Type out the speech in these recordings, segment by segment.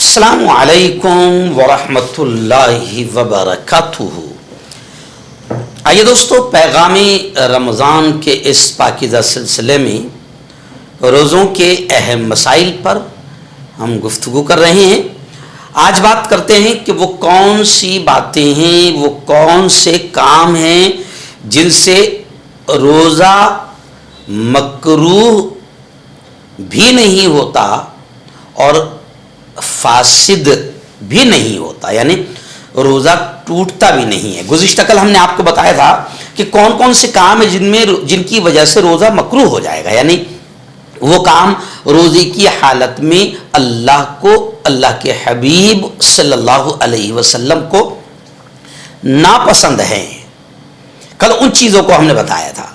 السلام علیکم ورحمۃ اللہ وبرکاتہ۔ آئیے دوستو، پیغام رمضان کے اس پاکیزہ سلسلے میں روزوں کے اہم مسائل پر ہم گفتگو کر رہے ہیں۔ آج بات کرتے ہیں کہ وہ کون سی باتیں ہیں، وہ کون سے کام ہیں جن سے روزہ مکروہ بھی نہیں ہوتا اور فاسد بھی نہیں ہوتا، یعنی روزہ ٹوٹتا بھی نہیں ہے۔ گزشتہ کل ہم نے آپ کو بتایا تھا کہ کون کون سے کام ہیں جن کی وجہ سے روزہ مکروہ ہو جائے گا، یعنی وہ کام روزے کی حالت میں اللہ کو، اللہ کے حبیب صلی اللہ علیہ وسلم کو ناپسند ہیں۔ کل ان چیزوں کو ہم نے بتایا تھا،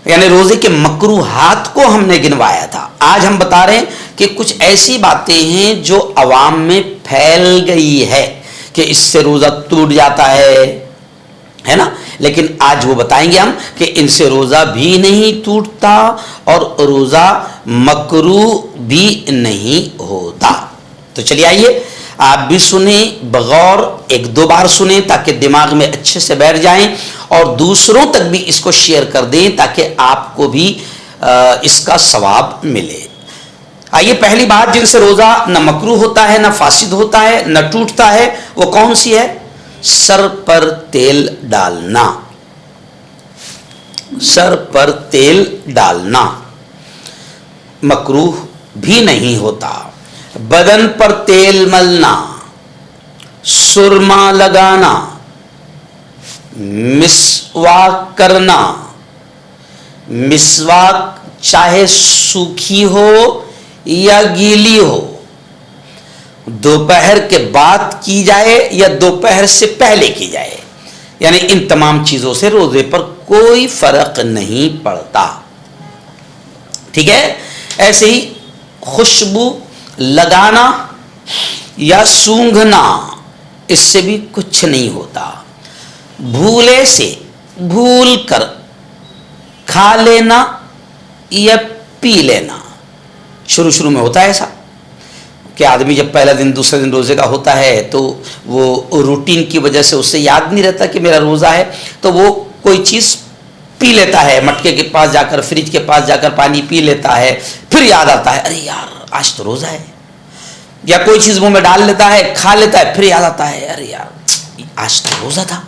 یعنی روزے کے مکروہات کو ہم نے گنوایا تھا۔ آج ہم بتا رہے ہیں کہ کچھ ایسی باتیں ہیں جو عوام میں پھیل گئی ہے کہ اس سے روزہ ٹوٹ جاتا ہے نا، لیکن آج وہ بتائیں گے ہم کہ ان سے روزہ بھی نہیں ٹوٹتا اور روزہ مکروہ بھی نہیں ہوتا۔ تو چلیے آئیے آپ بھی سنیں، بغور ایک دو بار سنیں تاکہ دماغ میں اچھے سے بیٹھ جائیں اور دوسروں تک بھی اس کو شیئر کر دیں تاکہ آپ کو بھی اس کا ثواب ملے۔ آئیے پہلی بات جن سے روزہ نہ مکروہ ہوتا ہے، نہ فاسد ہوتا ہے، نہ ٹوٹتا ہے، وہ کون سی ہے؟ سر پر تیل ڈالنا۔ سر پر تیل ڈالنا مکروہ بھی نہیں ہوتا۔ بدن پر تیل ملنا، سرما لگانا، مسواک کرنا، مسواک چاہے سوکھی ہو یا گیلی ہو، دوپہر کے بعد کی جائے یا دوپہر سے پہلے کی جائے، یعنی ان تمام چیزوں سے روزے پر کوئی فرق نہیں پڑتا، ٹھیک ہے۔ ایسے ہی خوشبو لگانا یا سونگھنا، اس سے بھی کچھ نہیں ہوتا۔ بھولے سے بھول کر کھا لینا یا پی لینا، شروع میں ہوتا ہے ایسا کہ آدمی جب پہلا دن دوسرے دن روزے کا ہوتا ہے تو وہ روٹین کی وجہ سے اسے یاد نہیں رہتا کہ میرا روزہ ہے، تو وہ کوئی چیز پی لیتا ہے، مٹکے کے پاس جا کر، فریج کے پاس جا کر پانی پی لیتا ہے، پھر یاد آتا ہے ارے یار آج تو روزہ ہے، یا کوئی چیز منہ میں ڈال لیتا ہے، کھا لیتا ہے، پھر یاد آتا ہے ارے یار آج تو روزہ تھا۔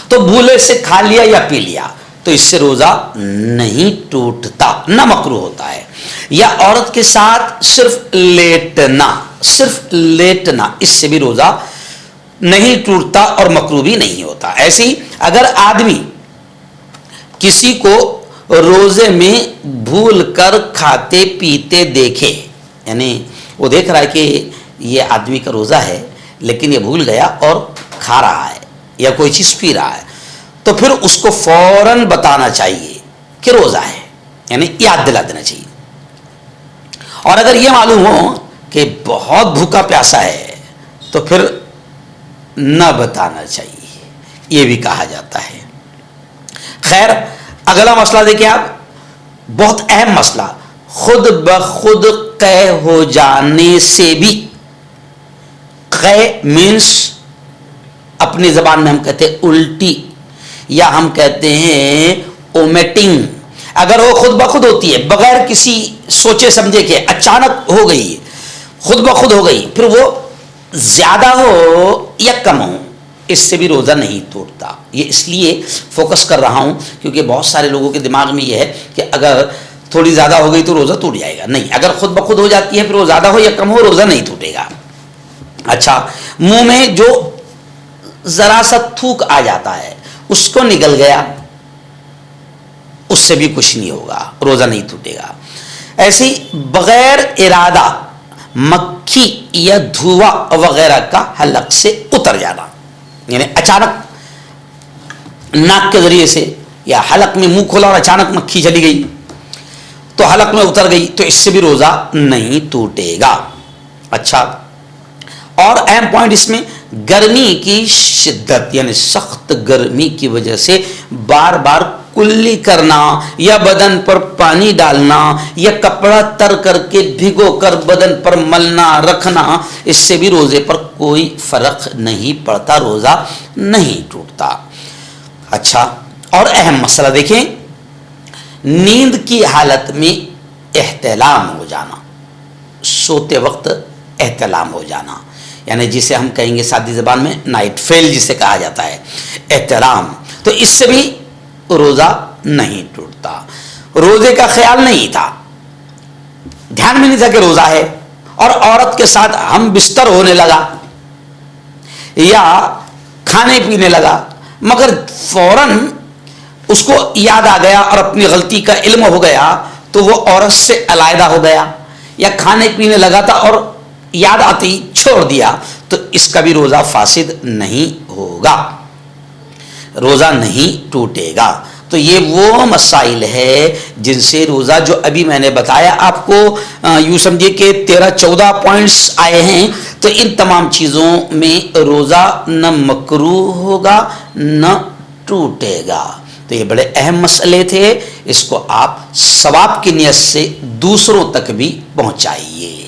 تو بھولے سے کھا لیا یا پی لیا تو اس سے روزہ نہیں ٹوٹتا، نہ مکروہ ہوتا ہے۔ یا عورت کے ساتھ صرف لیٹنا، اس سے بھی روزہ نہیں ٹوٹتا اور مکروہ بھی نہیں ہوتا۔ ایسے ہی اگر آدمی کسی کو روزے میں بھول کر کھاتے پیتے دیکھے، یعنی وہ دیکھ رہا ہے کہ یہ آدمی کا روزہ ہے لیکن یہ بھول گیا اور کھا رہا ہے یا کوئی چیز پی رہا ہے، تو پھر اس کو فوراً بتانا چاہیے کہ روزہ ہے، یعنی یاد دلا دینا چاہیے۔ اور اگر یہ معلوم ہو کہ بہت بھوکا پیاسا ہے تو پھر نہ بتانا چاہیے، یہ بھی کہا جاتا ہے۔ خیر، اگلا مسئلہ دیکھیں آپ، بہت اہم مسئلہ، خود بخود قے ہو جانے سے بھی۔ قے مینس اپنی زبان میں ہم کہتے ہیں الٹی، یا ہم کہتے ہیں اومیٹنگ۔ اگر وہ خود بخود ہوتی ہے، بغیر کسی سوچے سمجھے کے اچانک ہو گئی، خود بخود ہو گئی، پھر وہ زیادہ ہو یا کم ہو، اس سے بھی روزہ نہیں ٹوٹتا۔ یہ اس لیے فوکس کر رہا ہوں کیونکہ بہت سارے لوگوں کے دماغ میں یہ ہے کہ اگر تھوڑی زیادہ ہو گئی تو روزہ ٹوٹ جائے گا۔ نہیں، اگر خود بخود ہو جاتی ہے پھر وہ زیادہ ہو یا کم ہو روزہ نہیں ٹوٹے گا۔ اچھا، منہ میں جو ذرا سا تھوک آ جاتا ہے اس کو نگل گیا، اس سے بھی کچھ نہیں ہوگا، روزہ نہیں ٹوٹے گا۔ ایسے ہی بغیر ارادہ مکھی یا دھواں وغیرہ کا حلق سے اتر جانا، یعنی اچانک ناک کے ذریعے سے یا حلق میں منہ کھولا اور اچانک مکھی چلی گئی تو حلق میں اتر گئی، تو اس سے بھی روزہ نہیں ٹوٹے گا۔ اچھا، اور اہم پوائنٹ اس میں گرمی کی شدت، یعنی سخت گرمی کی وجہ سے بار بار کلی کرنا یا بدن پر پانی ڈالنا یا کپڑا تر کر کے بھگو کر بدن پر ملنا رکھنا، اس سے بھی روزے پر کوئی فرق نہیں پڑتا، روزہ نہیں ٹوٹتا۔ اچھا، اور اہم مسئلہ دیکھیں، نیند کی حالت میں احتلام ہو جانا، سوتے وقت احتلام ہو جانا، یعنی جسے ہم کہیں گے سادی زبان میں نائٹ فیل جسے کہا جاتا ہے، احتلام، تو اس سے بھی روزہ نہیں ٹوٹتا۔ روزے کا خیال نہیں تھا، دھیان میں نہیں تھا کہ روزہ ہے، اور عورت کے ساتھ ہم بستر ہونے لگا یا کھانے پینے لگا، مگر فوراً اس کو یاد آ گیا اور اپنی غلطی کا علم ہو گیا تو وہ عورت سے علیحدہ ہو گیا، یا کھانے پینے لگا تھا اور یاد آتی چھوڑ دیا، تو اس کا بھی روزہ فاسد نہیں ہوگا، روزہ نہیں ٹوٹے گا۔ تو یہ وہ مسائل ہے جن سے روزہ، جو ابھی میں نے بتایا آپ کو، یوں سمجھے کہ 13-14 پوائنٹس آئے ہیں، تو ان تمام چیزوں میں روزہ نہ مکروہ ہوگا نہ ٹوٹے گا۔ تو یہ بڑے اہم مسئلے تھے، اس کو آپ ثواب کی نیت سے دوسروں تک بھی پہنچائیے۔